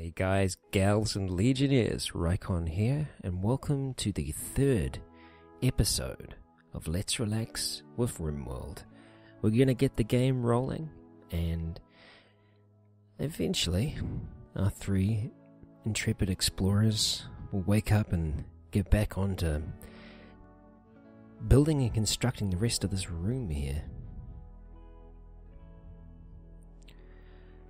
Hey guys, gals and legionnaires, Rycon here, and welcome to the third episode of Let's Relax with RimWorld. We're going to get the game rolling, and eventually our three intrepid explorers will wake up and get back onto building and constructing the rest of this room here.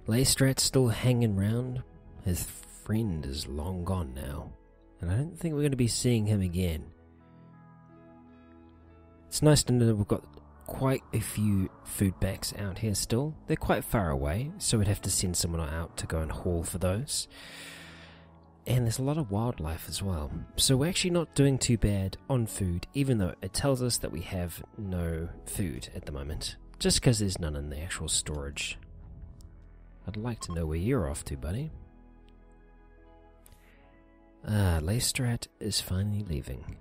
Leystrat's still hanging around. His friend is long gone now, and I don't think we're going to be seeing him again. It's nice to know we've got quite a few food banks out here still. They're quite far away, so we'd have to send someone out to go and haul for those. And there's a lot of wildlife as well. So we're actually not doing too bad on food, even though it tells us that we have no food at the moment, just because there's none in the actual storage. I'd like to know where you're off to, buddy. Leystrat is finally leaving.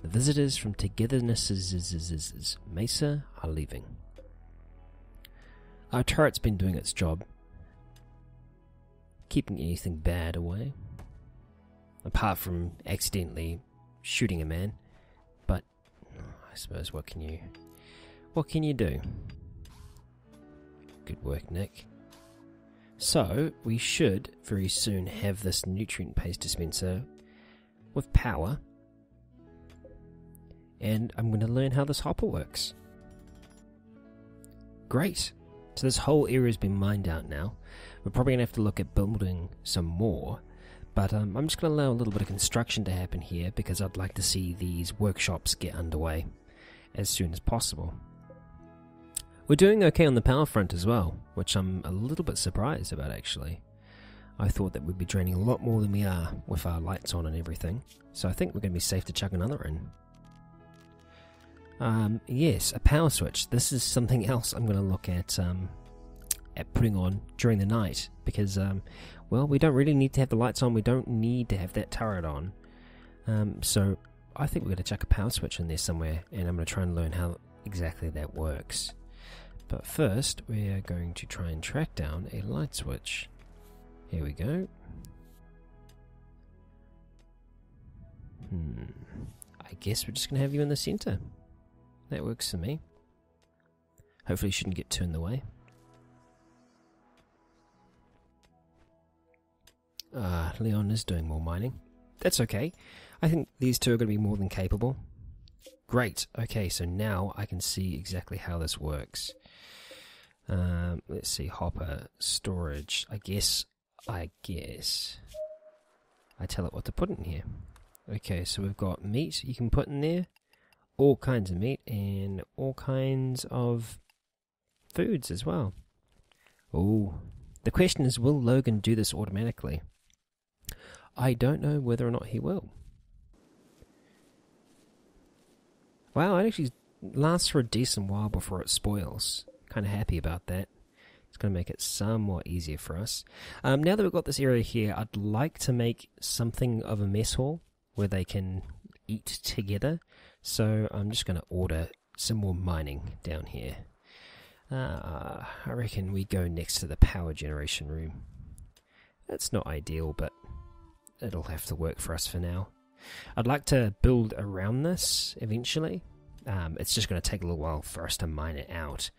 The visitors from Togetherness's Mesa are leaving. Our turret's been doing its job, keeping anything bad away, apart from accidentally shooting a man. But I suppose what can you do? Good work, Nick. So, we should very soon have this nutrient paste dispenser with power. And I'm going to learn how this hopper works. Great. So this whole area has been mined out now. We're probably going to have to look at building some more. But I'm just going to allow a little bit of construction to happen here because I'd like to see these workshops get underway as soon as possible. We're doing okay on the power front as well, which I'm a little bit surprised about actually. I thought that we'd be draining a lot more than we are with our lights on and everything, so I think we're going to be safe to chuck another in. Yes, a power switch. This is something else I'm going to look at putting on during the night, because, well, we don't really need to have the lights on, we don't need to have that turret on. So I think we're going to chuck a power switch in there somewhere, and I'm going to try and learn how exactly that works. But first, we are going to try and track down a light switch. Here we go. I guess we're just going to have you in the center. That works for me. Hopefully you shouldn't get too in the way. Leon is doing more mining. That's okay. I think these two are going to be more than capable. Great. Okay, so now I can see exactly how this works. Let's see, hopper, storage. I guess I tell it what to put in here. Okay, so we've got meat you can put in there. All kinds of meat and all kinds of foods as well. Oh, the question is, will Logan do this automatically? I don't know whether or not he will. Wow, it actually lasts for a decent while before it spoils. Kind of happy about that. It's going to make it somewhat easier for us. Now that we've got this area here, I'd like to make something of a mess hall where they can eat together. So I'm just going to order some more mining down here. I reckon we go next to the power generation room. That's not ideal, but it'll have to work for us for now. I'd like to build around this eventually. It's just going to take a little while for us to mine it out.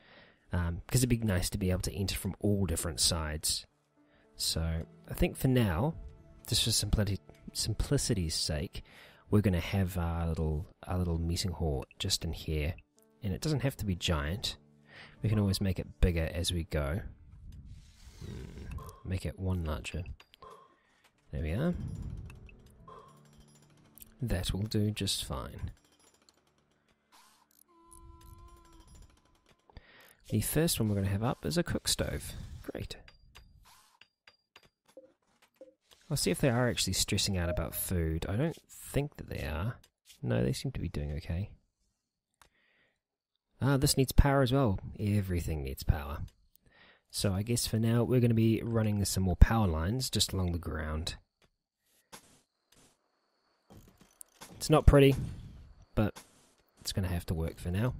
Because it'd be nice to be able to enter from all different sides. So I think for now, just for simplicity's sake, we're going to have our little meeting hall just in here. And it doesn't have to be giant. We can always make it bigger as we go. Make it one larger. There we are. That will do just fine. The first one we're going to have up is a cook stove. Great. I'll see if they are actually stressing out about food. I don't think that they are. No, they seem to be doing okay. This needs power as well. Everything needs power. So I guess for now we're going to be running some more power lines just along the ground. It's not pretty, but it's going to have to work for now.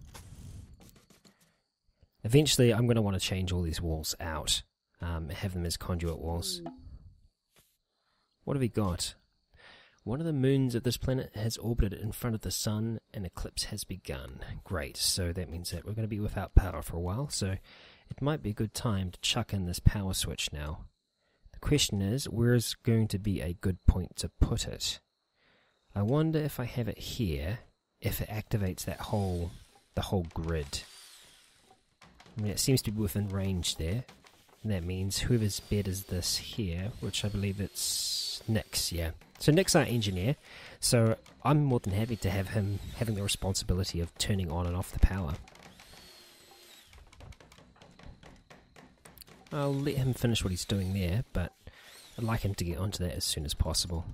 Eventually, I'm going to want to change all these walls out, have them as conduit walls. What have we got? One of the moons of this planet has orbited in front of the sun, and eclipse has begun. Great, so that means that we're going to be without power for a while, so it might be a good time to chuck in this power switch now. The question is, where is going to be a good point to put it? I wonder if I have it here, if it activates the whole grid. I mean, it seems to be within range there. And that means whoever's bed is this here, which I believe it's Nick's, yeah. So Nick's our engineer, so I'm more than happy to have him having the responsibility of turning on and off the power. I'll let him finish what he's doing there, but I'd like him to get onto that as soon as possible.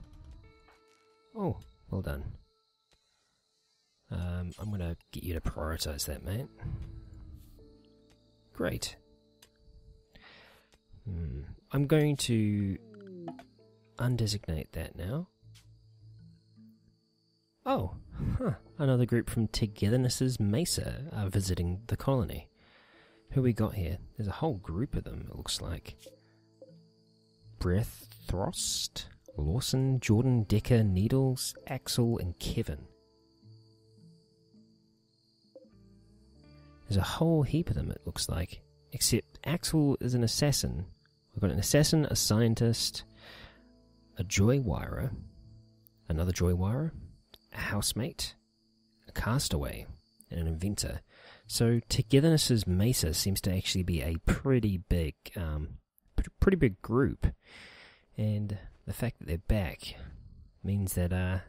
Oh, well done. I'm going to get you to prioritize that, mate. Great. I'm going to undesignate that now. Oh, another group from Togetherness's Mesa are visiting the colony. Who we got here? There's a whole group of them, it looks like. Breath, Throst, Lawson, Jordan, Decker, Needles, Axel, and Kevin. There's a whole heap of them, it looks like. Except Axel is an assassin. We've got an assassin, a scientist, a joywirer, another joywirer, a housemate, a castaway, and an inventor. So Togetherness's Mesa seems to actually be a pretty big group. And the fact that they're back means that,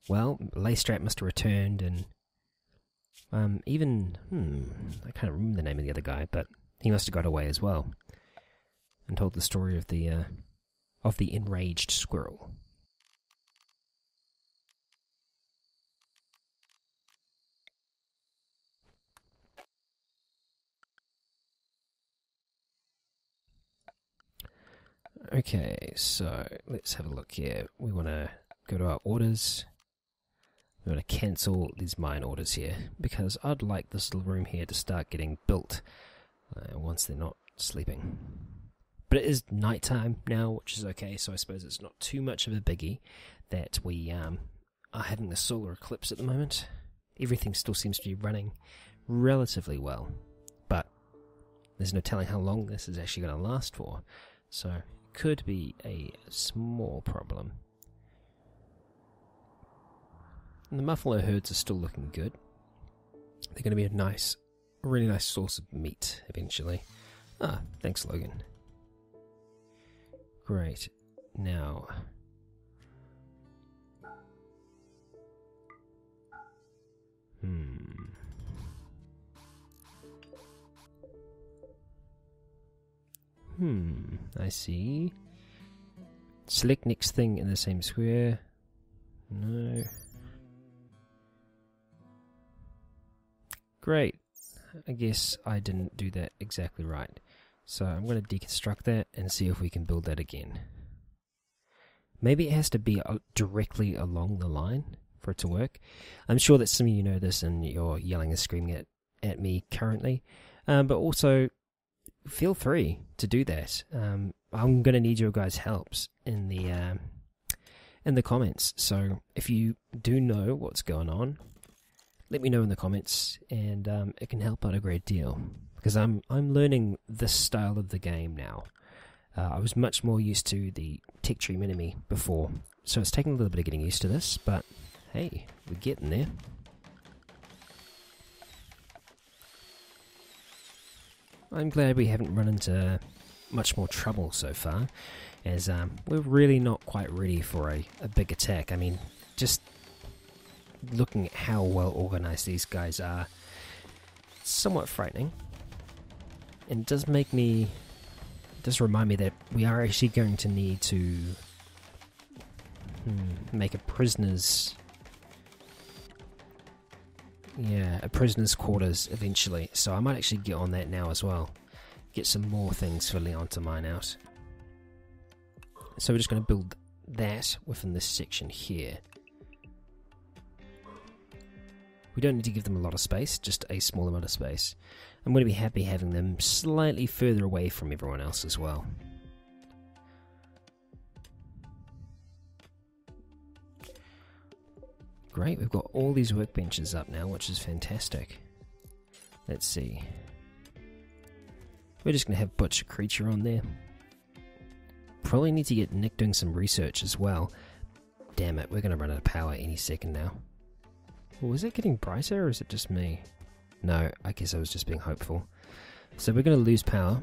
well, Laystrap must have returned, and I can't remember the name of the other guy, but he must have got away as well and told the story of the enraged squirrel. Okay, so let's have a look here. We want to go to our orders. We want to cancel these mine orders here, because I'd like this little room here to start getting built once they're not sleeping. But it is nighttime now, which is okay, so I suppose it's not too much of a biggie that we are having the solar eclipse at the moment. Everything still seems to be running relatively well, but there's no telling how long this is actually going to last for, so it could be a small problem. And the muffalo herds are still looking good. They're going to be a really nice source of meat eventually. Ah, thanks, Logan. Great. Now, I see. Select next thing in the same square. No. Great. I guess I didn't do that exactly right. So I'm going to deconstruct that and see if we can build that again. Maybe it has to be directly along the line for it to work. I'm sure that some of you know this and you're yelling and screaming at me currently. But also, feel free to do that. I'm going to need your guys' helps in the comments. So if you do know what's going on, let me know in the comments, and it can help out a great deal, because I'm learning this style of the game now. I was much more used to the tech tree mini-me before, so it's taking a little bit of getting used to this, but hey, we're getting there. I'm glad we haven't run into much more trouble so far, as we're really not quite ready for a big attack. I mean, just looking at how well organized these guys are, it's somewhat frightening. And it does remind me that we are actually going to need to make a prisoner's quarters eventually. So I might actually get on that now as well. Get some more things for Leon to mine out. So we're just going to build that within this section here. We don't need to give them a lot of space, just a small amount of space. I'm going to be happy having them slightly further away from everyone else as well. Great, we've got all these workbenches up now, which is fantastic. Let's see. We're just going to have Butcher Creature on there. Probably need to get Nick doing some research as well. Damn it, we're going to run out of power any second now. Well, is it getting brighter or is it just me? No, I guess I was just being hopeful. So we're going to lose power,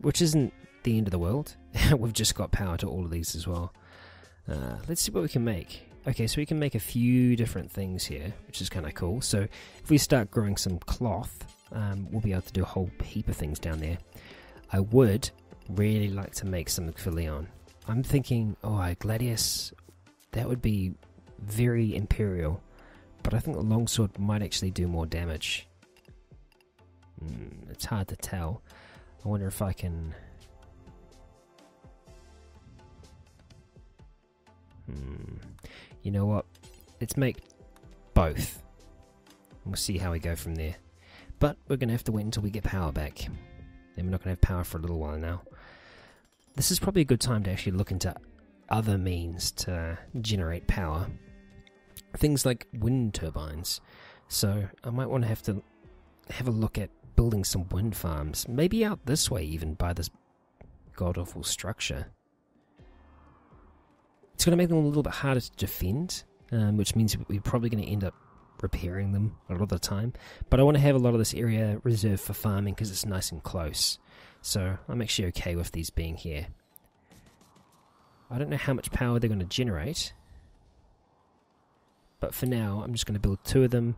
which isn't the end of the world. We've just got power to all of these as well. Let's see what we can make. Okay, so we can make a few different things here, which is kind of cool. So if we start growing some cloth, we'll be able to do a whole heap of things down there. I would really like to make something for Leon. I'm thinking, oh, Gladius, that would be very imperial, but I think the longsword might actually do more damage. It's hard to tell. I wonder if I can... You know what? Let's make both. We'll see how we go from there. But we're going to have to wait until we get power back. And we're not going to have power for a little while now. This is probably a good time to actually look into other means to generate power. Things like wind turbines. So I might want to have a look at building some wind farms. Maybe out this way even, by this god-awful structure. It's going to make them a little bit harder to defend, which means we're probably going to end up repairing them a lot of the time. But I want to have a lot of this area reserved for farming because it's nice and close. So I'm actually okay with these being here. I don't know how much power they're going to generate. But for now, I'm just going to build two of them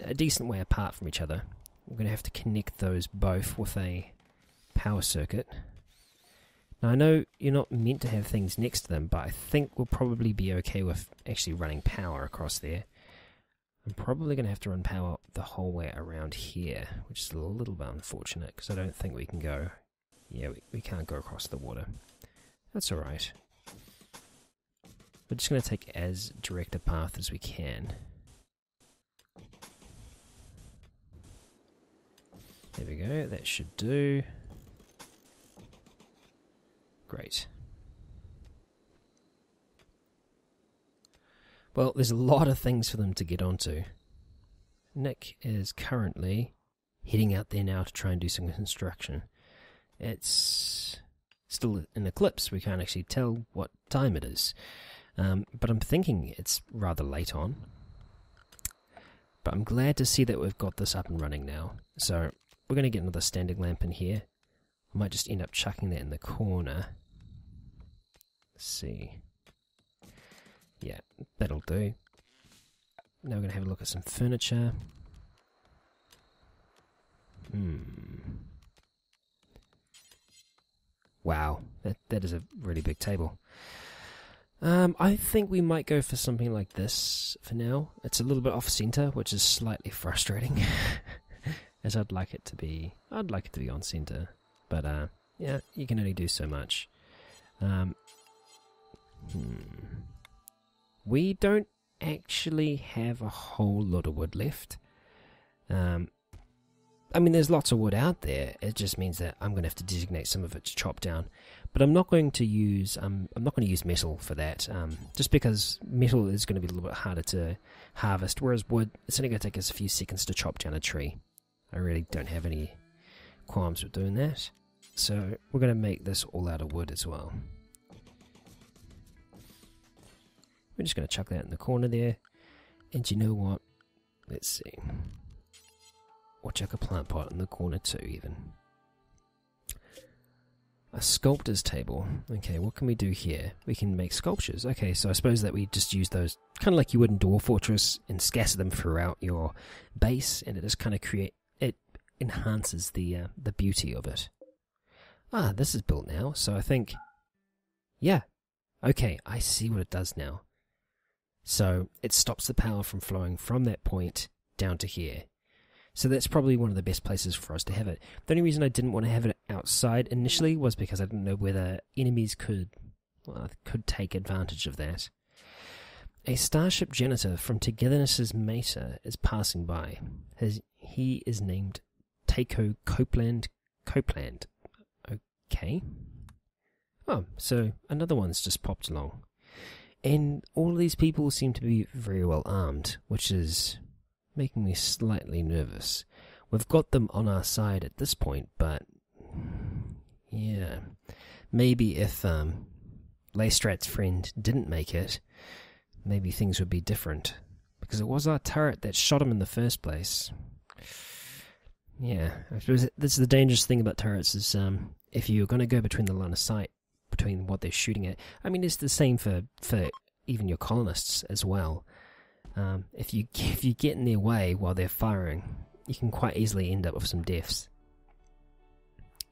a decent way apart from each other. We're going to have to connect those both with a power circuit. Now I know you're not meant to have things next to them, but I think we'll probably be okay with actually running power across there. I'm probably going to have to run power the whole way around here, which is a little bit unfortunate because I don't think we can go... Yeah, we can't go across the water. That's alright. We're just going to take as direct a path as we can. There we go, that should do. Great. Well, there's a lot of things for them to get onto. Nick is currently heading out there now to try and do some construction. It's still an eclipse, we can't actually tell what time it is. But I'm thinking it's rather late on. But I'm glad to see that we've got this up and running now. So we're going to get another standing lamp in here. I might just end up chucking that in the corner. Let's see. Yeah, that'll do. Now we're going to have a look at some furniture. Wow, that is a really big table. I think we might go for something like this for now. It's a little bit off center, which is slightly frustrating, as I'd like it to be. I'd like it to be on center, but yeah, you can only do so much. We don't actually have a whole lot of wood left. I mean, there's lots of wood out there. It just means that I'm going to have to designate some of it to chop down. But I'm not going to use metal for that. Just because metal is going to be a little bit harder to harvest, whereas wood, it's only going to take us a few seconds to chop down a tree. I really don't have any qualms with doing that. So we're going to make this all out of wood as well. We're just going to chuck that in the corner there. And you know what? Let's see. Or chuck a plant pot in the corner too, even. A sculptor's table. Okay, what can we do here? We can make sculptures. Okay, so I suppose that we just use those, kind of like you would in Dwarf Fortress, and scatter them throughout your base, and it just kind of enhances the beauty of it. Ah, this is built now, so I think... Yeah. Okay, I see what it does now. So, it stops the power from flowing from that point down to here. So that's probably one of the best places for us to have it. The only reason I didn't want to have it outside initially was because I didn't know whether enemies could take advantage of that. A starship janitor from Togetherness's Mesa is passing by. He is named Takeo Copeland. Okay. Oh, so another one's just popped along. And all of these people seem to be very well armed, which is making me slightly nervous. We've got them on our side at this point, but yeah, maybe if Leystrat's friend didn't make it, maybe things would be different. Because it was our turret that shot him in the first place. Yeah, I suppose that's the dangerous thing about turrets is if you're going to go between the line of sight, between what they're shooting at. I mean, it's the same for even your colonists as well. If you get in their way while they're firing, you can quite easily end up with some deaths.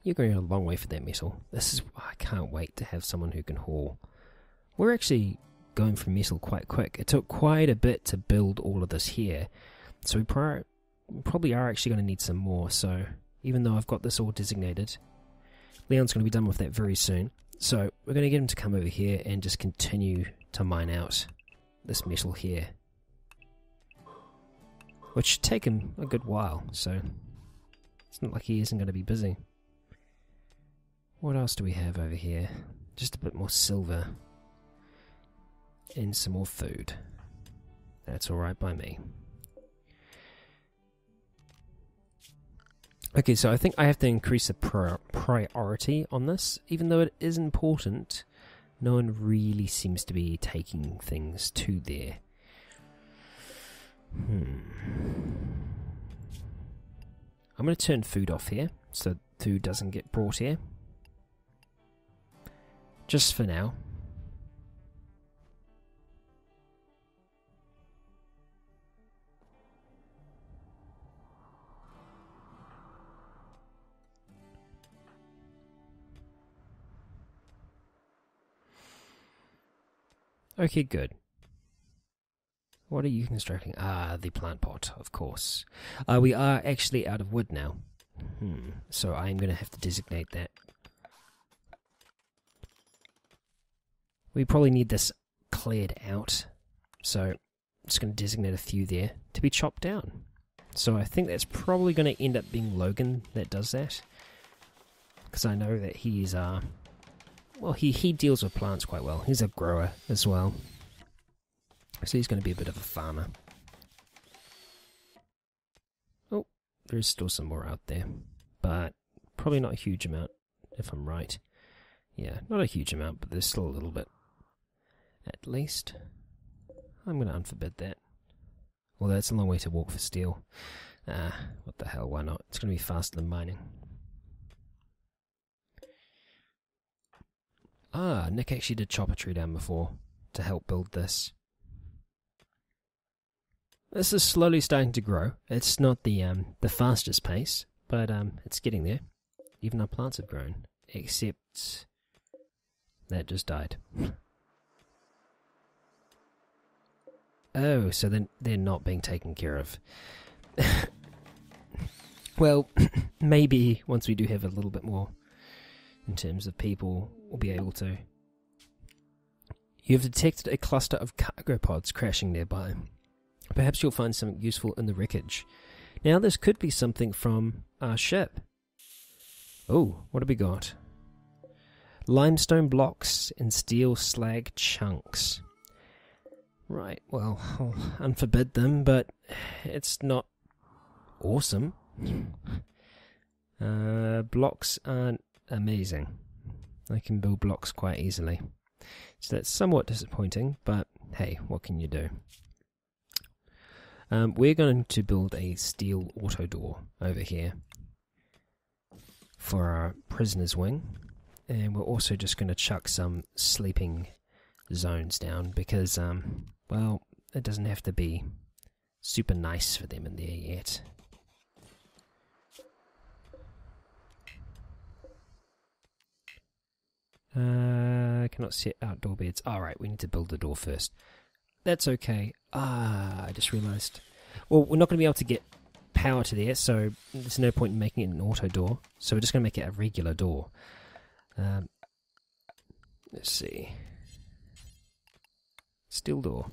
You're going a long way for that metal. I can't wait to have someone who can haul. We're actually going for metal quite quick. It took quite a bit to build all of this here, so we probably are actually going to need some more. So even though I've got this all designated, Leon's going to be done with that very soon. So we're going to get him to come over here and just continue to mine out this metal here, which should take him a good while, so it's not like he isn't going to be busy. What else do we have over here? Just a bit more silver and some more food. That's alright by me. Okay, so I think I have to increase the priority on this. Even though it is important, no one really seems to be taking things to there. I'm going to turn food off here, so food doesn't get brought here. Just for now. Okay, good. What are you constructing? Ah, the plant pot, of course. We are actually out of wood now. So I'm going to have to designate that. We probably need this cleared out. So I'm just going to designate a few there to be chopped down. So I think that's probably going to end up being Logan that does that. Because I know that he's... well, he deals with plants quite well. He's a grower as well. So he's going to be a bit of a farmer. Oh, there's still some more out there. But probably not a huge amount, if I'm right. Yeah, not a huge amount, but there's still a little bit. At least. I'm going to unforbid that. Although it's a long way to walk for steel. What the hell, why not? It's going to be faster than mining. Nick actually did chop a tree down before to help build this. This is slowly starting to grow. It's not the fastest pace, but it's getting there. Even our plants have grown, except that just died. Oh, so then they're not being taken care of. Well, maybe once we do have a little bit more in terms of people, we'll be able to. You have detected a cluster of cargo pods crashing nearby. Perhaps you'll find something useful in the wreckage. Now, this could be something from our ship. Oh, what have we got? Limestone blocks and steel slag chunks. Right, well, I'll unforbid them, but it's not awesome. Blocks aren't amazing. I can build blocks quite easily. So that's somewhat disappointing, but hey, what can you do? We're going to build a steel auto door over here for our prisoner's wing. And we're also just going to chuck some sleeping zones down because, well, it doesn't have to be super nice for them in there yet. Cannot set outdoor beds. Alright, we need to build the door first. That's okay. I just realised. Well, we're not going to be able to get power to there, so there's no point in making it an auto door. So we're just going to make it a regular door. Let's see. Steel door.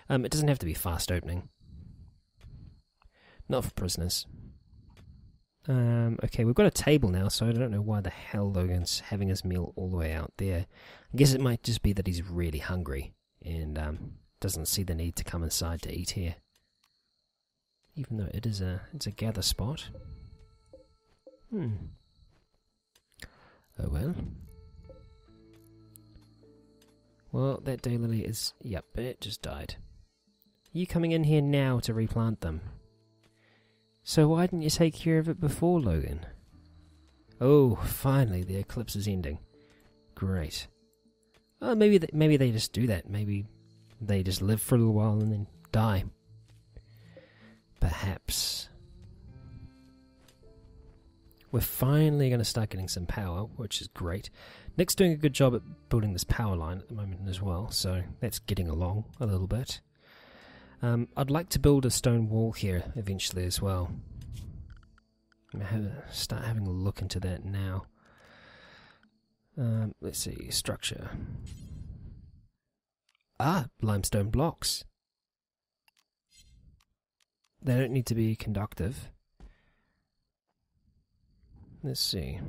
It doesn't have to be fast opening. Not for prisoners. Okay, we've got a table now, so I don't know why the hell Logan's having his meal all the way out there. I guess it might just be that he's really hungry and doesn't see the need to come inside to eat here. Even though it's a gather spot. Oh well. Well, that daylily is... Yep, it just died. Are you coming in here now to replant them? So why didn't you take care of it before, Logan? Oh, finally, the eclipse is ending. Great. Oh, maybe they just do that. Maybe they just live for a little while and then die. Perhaps. We're finally going to start getting some power, which is great. Nick's doing a good job at building this power line at the moment as well, so that's getting along a little bit. I'd like to build a stone wall here eventually as well. I'm going to start having a look into that now. Let's see, structure. Ah, limestone blocks. They don't need to be conductive. Let's see.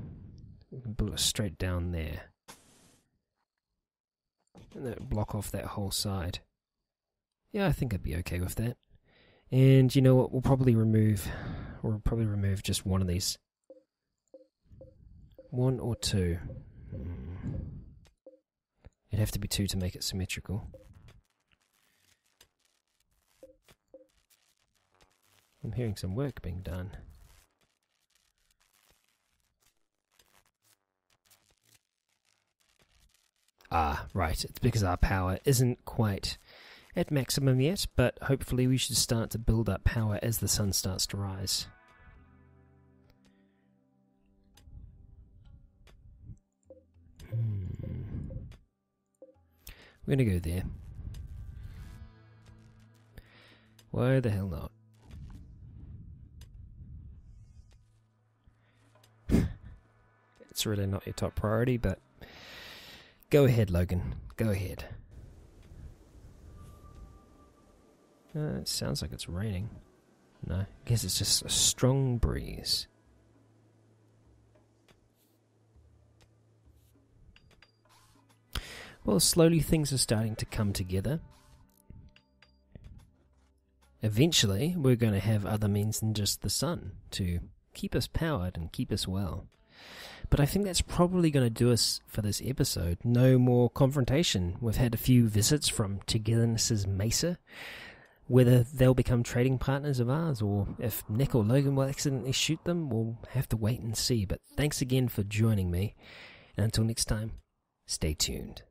We can build it straight down there. And that block off that whole side. Yeah, I think I'd be okay with that. And you know what? We'll probably remove just one of these. One or two. It'd have to be two to make it symmetrical. I'm hearing some work being done. Ah, right. It's because our power isn't quite at maximum yet, but hopefully we should start to build up power as the sun starts to rise. We're going to go there. Why the hell not? It's really not your top priority, but go ahead, Logan. Go ahead. It sounds like it's raining. No, I guess it's just a strong breeze. Well, slowly things are starting to come together. Eventually, we're going to have other means than just the sun to keep us powered and keep us well. But I think that's probably going to do us for this episode. No more confrontation. We've had a few visits from Togetherness's Mesa. Whether they'll become trading partners of ours, or if Nick or Logan will accidentally shoot them, we'll have to wait and see. But thanks again for joining me. And until next time, stay tuned.